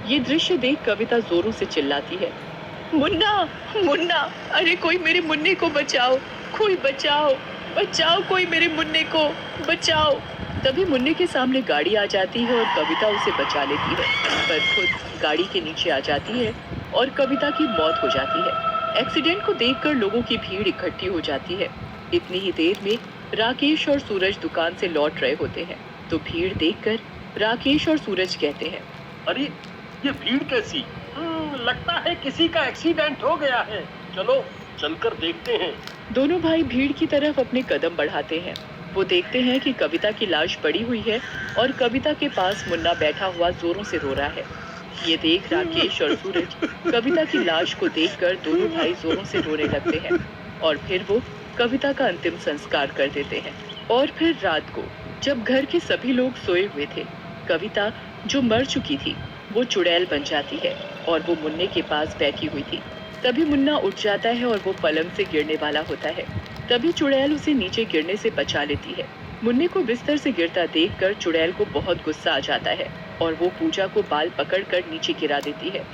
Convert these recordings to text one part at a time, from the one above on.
ये दृश्य देख कविता जोरों से चिल्लाती है, मुन्ना, मुन्ना, अरे कोई मेरे मुन्ने को बचाओ, कोई बचाओ, बचाओ कोई मेरे मुन्ने को, बचाओ। तभी मुन्ने के सामने गाड़ी आ जाती है और कविता उसे बचा लेती है, पर खुद गाड़ी के नीचे आ जाती है और कविता की मौत हो जाती है। एक्सीडेंट को देखकर लोगों की भीड़ इकट्ठी हो जाती है। इतनी ही देर में राकेश और सूरज दुकान से लौट रहे होते हैं, तो भीड़ देखकर राकेश और सूरज कहते हैं, अरे ये भीड़ कैसी? लगता है किसी का एक्सीडेंट हो गया है। चलो चलकर देखते हैं। दोनों भाई भीड़ की तरफ अपने कदम बढ़ाते हैं। वो देखते हैं कि कविता की लाश पड़ी हुई है और कविता के पास मुन्ना बैठा हुआ जोरों से रो रहा है। ये देख राकेश और सूरज कविता की लाश को देखकर दोनों भाई जोरों से रोने लगते हैं और फिर वो कविता का अंतिम संस्कार कर देते हैं। और फिर रात को जब घर के सभी लोग सोए हुए थे, कविता जो मर चुकी थी वो चुड़ैल बन जाती है और वो मुन्ने के पास बैठी हुई थी। तभी मुन्ना उठ जाता है और वो पलंग से गिरने वाला होता है। तभी चुड़ैल उसे नीचे गिरने से बचा लेती है। मुन्ने को बिस्तर से गिरता देखकर चुड़ैल को बहुत गुस्सा आ जाता है और वो पूजा को बाल पकड़कर नीचे गिरा देती है।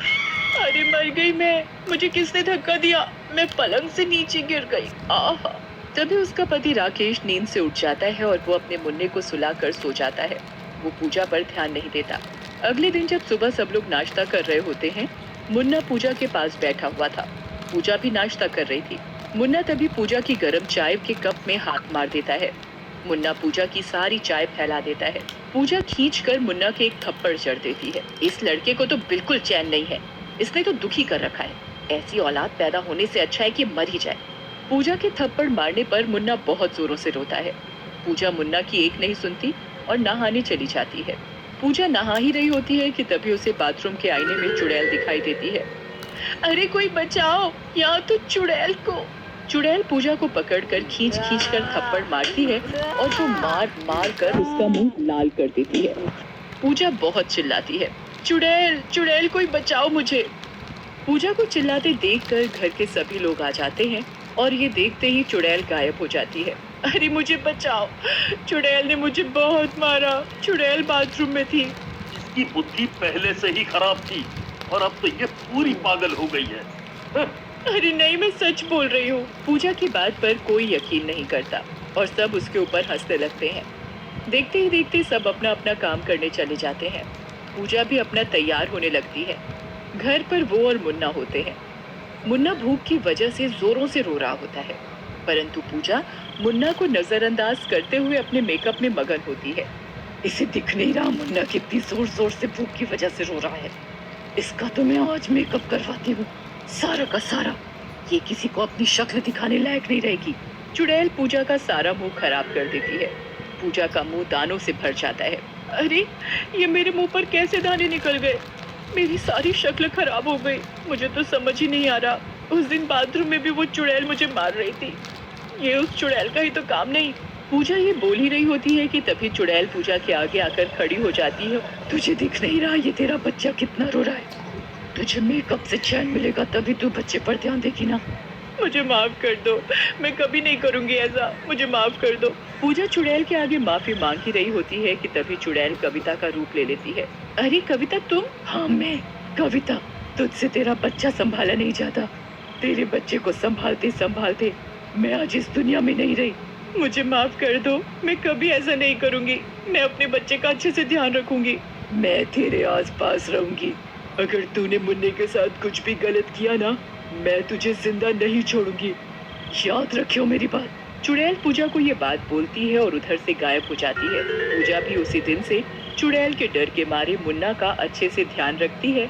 अरे मर गई मैं, मुझे किसने धक्का दिया, मैं पलंग से नीचे गिर गई। आहा। तभी उसका पति राकेश नींद से उठ जाता है और वो अपने मुन्ने को सुलाकर सो जाता है। वो पूजा पर ध्यान नहीं देता। अगले दिन जब सुबह सब लोग नाश्ता कर रहे होते हैं, मुन्ना पूजा के पास बैठा हुआ था। पूजा भी नाश्ता कर रही थी। मुन्ना तभी पूजा की गर्म चाय के कप में हाथ मार देता है। मुन्ना पूजा की सारी चाय फैला देता है। पूजा खींचकर मुन्ना के एक थप्पड़ जड़ देती है। इस लड़के को तो बिल्कुल चैन नहीं है, इसने तो दुखी कर रखा है। ऐसी औलाद पैदा होने से अच्छा है कि मर ही जाए। पूजा के थप्पड़ मारने पर मुन्ना बहुत जोरों से रोता है। पूजा मुन्ना की एक नहीं सुनती और नहाने चली जाती है। पूजा नहा ही रही होती है कि तभी उसे बाथरूम के आईने में चुड़ैल दिखाई देती है। अरे कोई बचाओ, यहाँ तो चुड़ैल को। चुड़ैल पूजा को पकड़कर खींच कर थप्पड़ मारती है और वो मार मार कर उसका मुंह लाल कर देती है। पूजा बहुत चिल्लाती है, चुड़ैल, चुड़ैल कोई बचाओ मुझे। पूजा को चिल्लाते देखकर घर के सभी लोग आ जाते हैं और ये देखते ही चुड़ैल गायब हो जाती है। अरे मुझे बचाओ, चुड़ैल ने मुझे बहुत मारा, चुड़ैल बाथरूम में थी। इसकी बुद्धि पहले से ही खराब थी और अब तो ये पूरी पागल हो गई है। अरे नहीं, मैं सच बोल रही हूँ। पूजा की बात पर कोई यकीन नहीं करता और सब उसके ऊपर हंसने लगते हैं। देखते ही देखते सब अपना अपना काम करने चले जाते हैं। पूजा भी अपना तैयार होने लगती है। घर पर वो और मुन्ना होते हैं। मुन्ना भूख की वजह से जोरों से रो रहा होता है, परंतु पूजा मुन्ना को नजरअंदाज करते हुए अपने मेकअप में मगन होती है। इसे दिख नहीं रहा मुन्ना कितनी जोर जोर से भूख की वजह से रो रहा है। इसका तो मैं आज मेकअप करवाती हूँ, सारा का सारा। ये किसी को अपनी शक्ल दिखाने लायक नहीं रहेगी। चुड़ैल पूजा का सारा मुंह खराब कर देती है। पूजा का मुंह दानों से भर जाता है। अरे ये मेरे मुंह पर कैसे दाने निकल गए, मेरी सारी शक्ल खराब हो गई। मुझे तो समझ ही नहीं आ रहा, उस दिन बाथरूम में भी वो चुड़ैल मुझे मार रही थी। ये उस चुड़ैल का ही तो काम नहीं। पूजा ये बोल ही रही होती है कि तभी चुड़ैल पूजा के आगे आकर खड़ी हो जाती है। तुझे दिख नहीं रहा ये तेरा बच्चा कितना रो रहा है? तुझे मेकअप से चैन मिलेगा तभी तू बच्चे पर ध्यान देगी ना। मुझे माफ कर दो, मैं कभी नहीं करूंगी ऐसा, मुझे माफ कर दो। पूजा चुड़ैल के आगे माफी मांग ही रही होती है कि तभी चुड़ैल कविता का रूप ले लेती है। अरे कविता तुम? हाँ मैं कविता। तुझसे तेरा बच्चा संभाला नहीं जाता। तेरे बच्चे को संभालते संभालते मैं आज इस दुनिया में नहीं रही। मुझे माफ कर दो, मैं कभी ऐसा नहीं करूंगी। मैं अपने बच्चे का अच्छे से ध्यान रखूंगी। मैं तेरे आसपास रहूंगी। अगर तूने मुन्ने के साथ कुछ भी गलत किया ना, मैं तुझे जिंदा नहीं छोड़ूंगी। याद रखियो मेरी बात। चुड़ैल पूजा को ये बात बोलती है और उधर से गायब हो जाती है। पूजा भी उसी दिन से चुड़ैल के डर के मारे मुन्ना का अच्छे से ध्यान रखती है